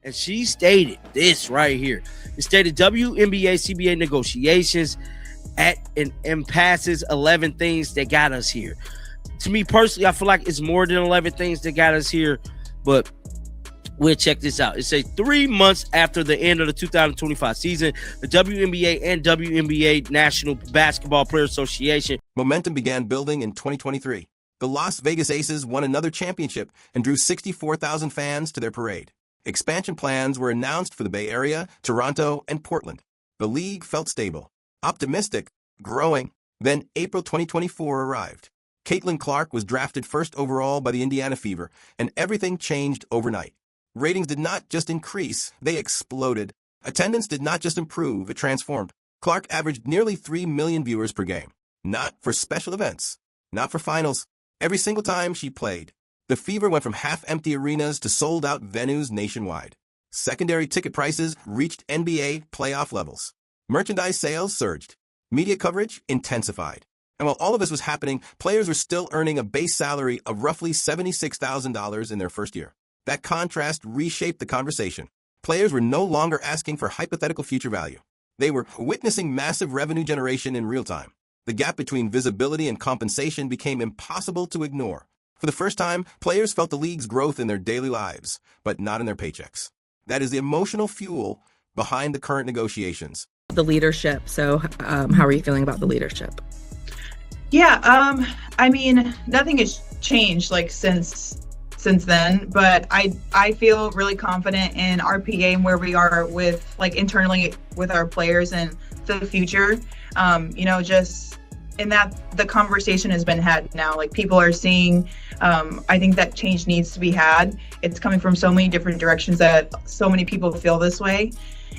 and she stated this right here. It stated WNBA CBA negotiations at an impasses 11 things that got us here. To me personally, I feel like it's more than 11 things that got us here, but we'll check this out. It says 3 months after the end of the 2025 season, the WNBA and WNBA National Basketball Players Association momentum began building in 2023. The Las Vegas Aces won another championship and drew 64,000 fans to their parade. Expansion plans were announced for the Bay Area, Toronto, and Portland. The league felt stable, optimistic, growing. Then April 2024 arrived. Caitlin Clark was drafted first overall by the Indiana Fever, and everything changed overnight. Ratings did not just increase, they exploded. Attendance did not just improve, it transformed. Clark averaged nearly 3 million viewers per game. Not for special events, not for finals. Every single time she played, the Fever went from half-empty arenas to sold-out venues nationwide. Secondary ticket prices reached NBA playoff levels. Merchandise sales surged. Media coverage intensified. And while all of this was happening, players were still earning a base salary of roughly $76,000 in their first year. That contrast reshaped the conversation. Players were no longer asking for hypothetical future value. They were witnessing massive revenue generation in real time. The gap between visibility and compensation became impossible to ignore. For the first time, players felt the league's growth in their daily lives, but not in their paychecks. That is the emotional fuel behind the current negotiations. The leadership. So how are you feeling about the leadership? Yeah, I mean, nothing has changed since then, but I feel really confident in our PA and where we are with internally with our players and the future. Just in that the conversation has been had now. People are seeing, I think that change needs to be had. It's coming from so many different directions that so many people feel this way.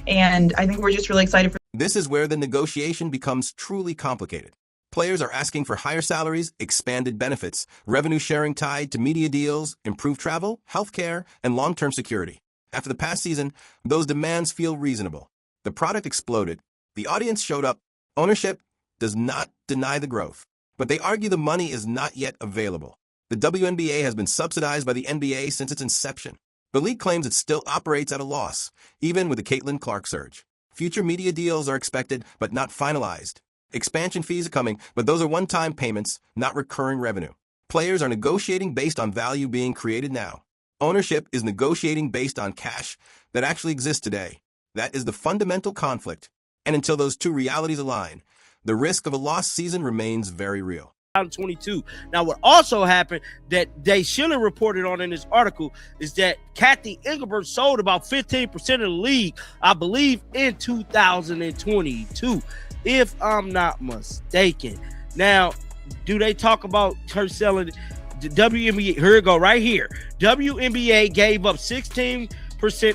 And I think we're just really excited for. This is where the negotiation becomes truly complicated. Players are asking for higher salaries, expanded benefits, revenue sharing tied to media deals, improved travel, healthcare, and long-term security. After the past season, those demands feel reasonable. The product exploded. The audience showed up. Ownership does not deny the growth, but they argue the money is not yet available. The WNBA has been subsidized by the NBA since its inception. The league claims it still operates at a loss, even with the Caitlin Clark surge. Future media deals are expected, but not finalized. Expansion fees are coming, but those are one-time payments, not recurring revenue. Players are negotiating based on value being created now. Ownership is negotiating based on cash that actually exists today. That is the fundamental conflict. And until those two realities align, the risk of a lost season remains very real. 2022. Now, what also happened that they should have reported on in this article is that Kathy Engelbert sold about 15% of the league, I believe, in 2022, if I'm not mistaken. Now, do they talk about her selling the WNBA? Here we go, right here. WNBA gave up 16%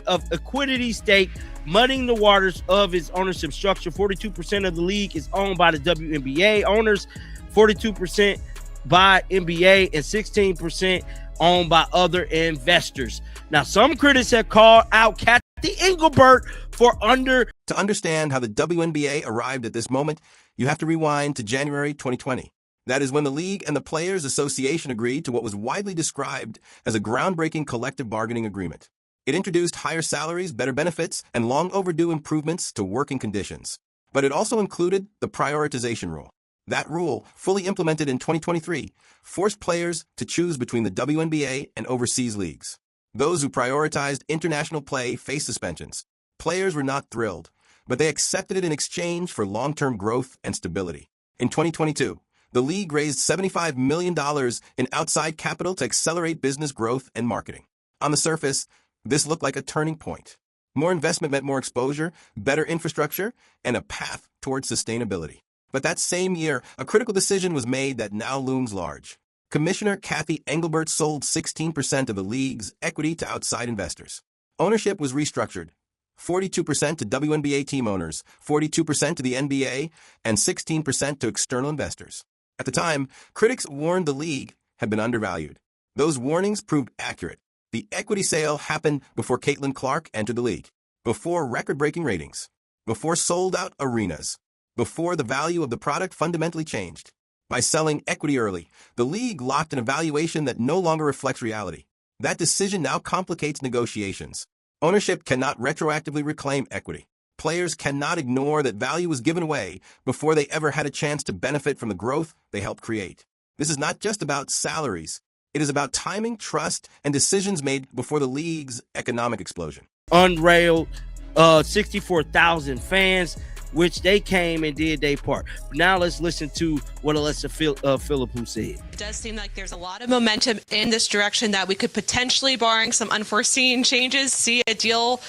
of equity stake, muddying the waters of its ownership structure. 42% of the league is owned by the WNBA owners, 42% by NBA, and 16% owned by other investors. Now, some critics have called out Kathy Engelbert for To understand how the WNBA arrived at this moment, you have to rewind to January 2020. That is when the league and the Players Association agreed to what was widely described as a groundbreaking collective bargaining agreement. It introduced higher salaries, better benefits, and long overdue improvements to working conditions. But it also included the prioritization rule. That rule, fully implemented in 2023, forced players to choose between the WNBA and overseas leagues. Those who prioritized international play faced suspensions. Players were not thrilled, but they accepted it in exchange for long-term growth and stability. In 2022, the league raised $75 million in outside capital to accelerate business growth and marketing. On the surface, this looked like a turning point. More investment meant more exposure, better infrastructure, and a path towards sustainability. But that same year, a critical decision was made that now looms large. Commissioner Kathy Engelbert sold 16% of the league's equity to outside investors. Ownership was restructured. 42% to WNBA team owners, 42% to the NBA, and 16% to external investors. At the time, critics warned the league had been undervalued. Those warnings proved accurate. The equity sale happened before Caitlin Clark entered the league, before record-breaking ratings, before sold-out arenas, before the value of the product fundamentally changed. By selling equity early, the league locked in a valuation that no longer reflects reality. That decision now complicates negotiations. Ownership cannot retroactively reclaim equity. Players cannot ignore that value was given away before they ever had a chance to benefit from the growth they helped create. This is not just about salaries. It is about timing, trust, and decisions made before the league's economic explosion. Unrailed 64,000 fans, which they came and did their part. Now let's listen to what Alyssa Philippou said. It does seem like there's a lot of momentum in this direction that we could potentially, barring some unforeseen changes, see a deal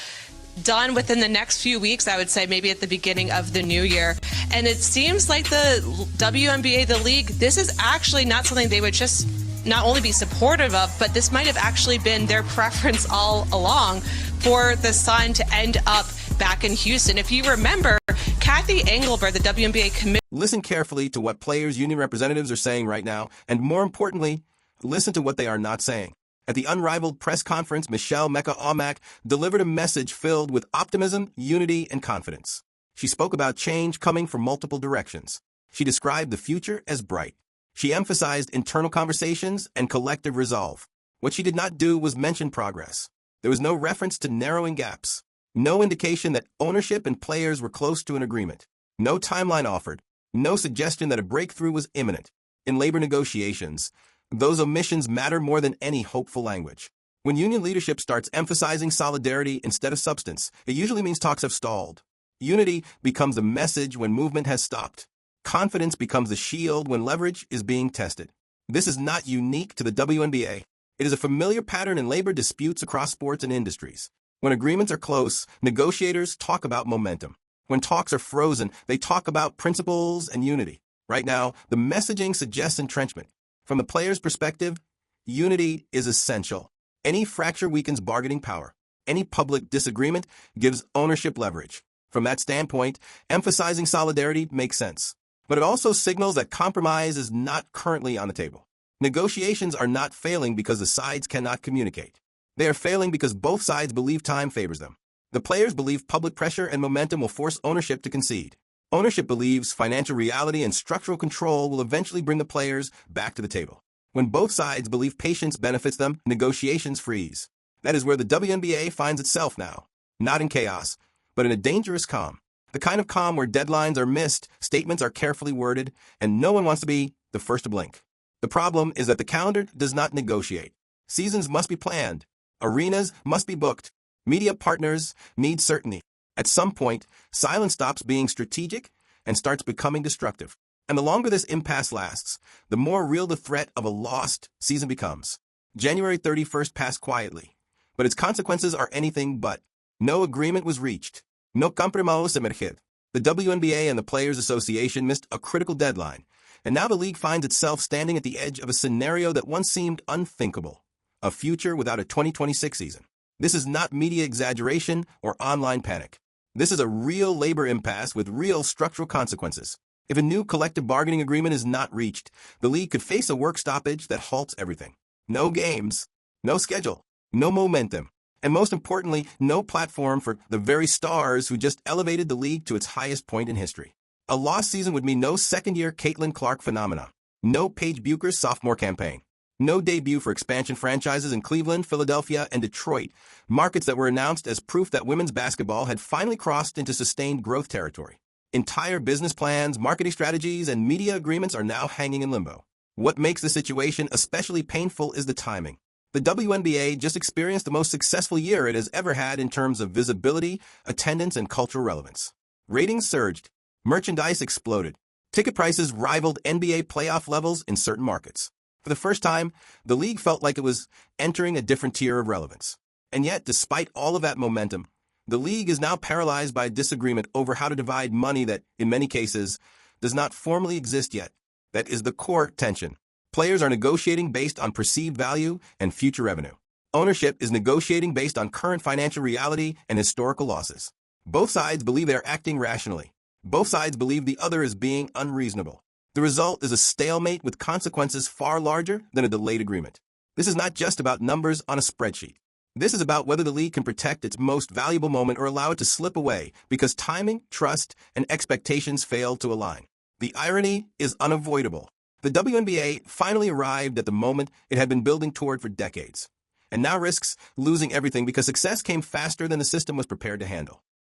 done within the next few weeks. I would say maybe at the beginning of the new year. And it seems like the WNBA, the league, this is actually not something they would just not only be supportive of, but this might have actually been their preference all along for the Sun to end up back in Houston. If you remember, Kathy Engelbert, the WNBA committee. Listen carefully to what players' union representatives are saying right now, and more importantly, listen to what they are not saying. At the unrivaled press conference, Michelle Mecca-Aumack delivered a message filled with optimism, unity, and confidence. She spoke about change coming from multiple directions. She described the future as bright. She emphasized internal conversations and collective resolve. What she did not do was mention progress. There was no reference to narrowing gaps. No indication that ownership and players were close to an agreement. No timeline offered. No suggestion that a breakthrough was imminent. In labor negotiations, those omissions matter more than any hopeful language. When union leadership starts emphasizing solidarity instead of substance, it usually means talks have stalled. Unity becomes a message when movement has stopped. Confidence becomes a shield when leverage is being tested. This is not unique to the WNBA. It is a familiar pattern in labor disputes across sports and industries. When agreements are close, negotiators talk about momentum. When talks are frozen, they talk about principles and unity. Right now, the messaging suggests entrenchment. From the player's perspective, unity is essential. Any fracture weakens bargaining power. Any public disagreement gives ownership leverage. From that standpoint, emphasizing solidarity makes sense. But it also signals that compromise is not currently on the table. Negotiations are not failing because the sides cannot communicate. They are failing because both sides believe time favors them. The players believe public pressure and momentum will force ownership to concede. Ownership believes financial reality and structural control will eventually bring the players back to the table. When both sides believe patience benefits them, negotiations freeze. That is where the WNBA finds itself now. Not in chaos, but in a dangerous calm. The kind of calm where deadlines are missed, statements are carefully worded, and no one wants to be the first to blink. The problem is that the calendar does not negotiate. Seasons must be planned. Arenas must be booked. Media partners need certainty. At some point, silence stops being strategic and starts becoming destructive. And the longer this impasse lasts, the more real the threat of a lost season becomes. January 31st passed quietly, but its consequences are anything but. No agreement was reached. No compromiso emerged. The WNBA and the Players Association missed a critical deadline, and now the league finds itself standing at the edge of a scenario that once seemed unthinkable, a future without a 2026 season. This is not media exaggeration or online panic. This is a real labor impasse with real structural consequences. If a new collective bargaining agreement is not reached, the league could face a work stoppage that halts everything. No games, no schedule, no momentum, and most importantly, no platform for the very stars who just elevated the league to its highest point in history. A lost season would mean no second-year Caitlin Clark phenomenon, no Paige Bucher's sophomore campaign, no debut for expansion franchises in Cleveland, Philadelphia, and Detroit, markets that were announced as proof that women's basketball had finally crossed into sustained growth territory. Entire business plans, marketing strategies, and media agreements are now hanging in limbo. What makes the situation especially painful is the timing. The WNBA just experienced the most successful year it has ever had in terms of visibility, attendance, and cultural relevance. Ratings surged. Merchandise exploded. Ticket prices rivaled NBA playoff levels in certain markets. For the first time, the league felt like it was entering a different tier of relevance. And yet, despite all of that momentum, the league is now paralyzed by a disagreement over how to divide money that, in many cases, does not formally exist yet. That is the core tension. Players are negotiating based on perceived value and future revenue. Ownership is negotiating based on current financial reality and historical losses. Both sides believe they are acting rationally. Both sides believe the other is being unreasonable. The result is a stalemate with consequences far larger than a delayed agreement. This is not just about numbers on a spreadsheet. This is about whether the league can protect its most valuable moment or allow it to slip away because timing, trust, and expectations fail to align. The irony is unavoidable. The WNBA finally arrived at the moment it had been building toward for decades. and now risks losing everything because success came faster than the system was prepared to handle.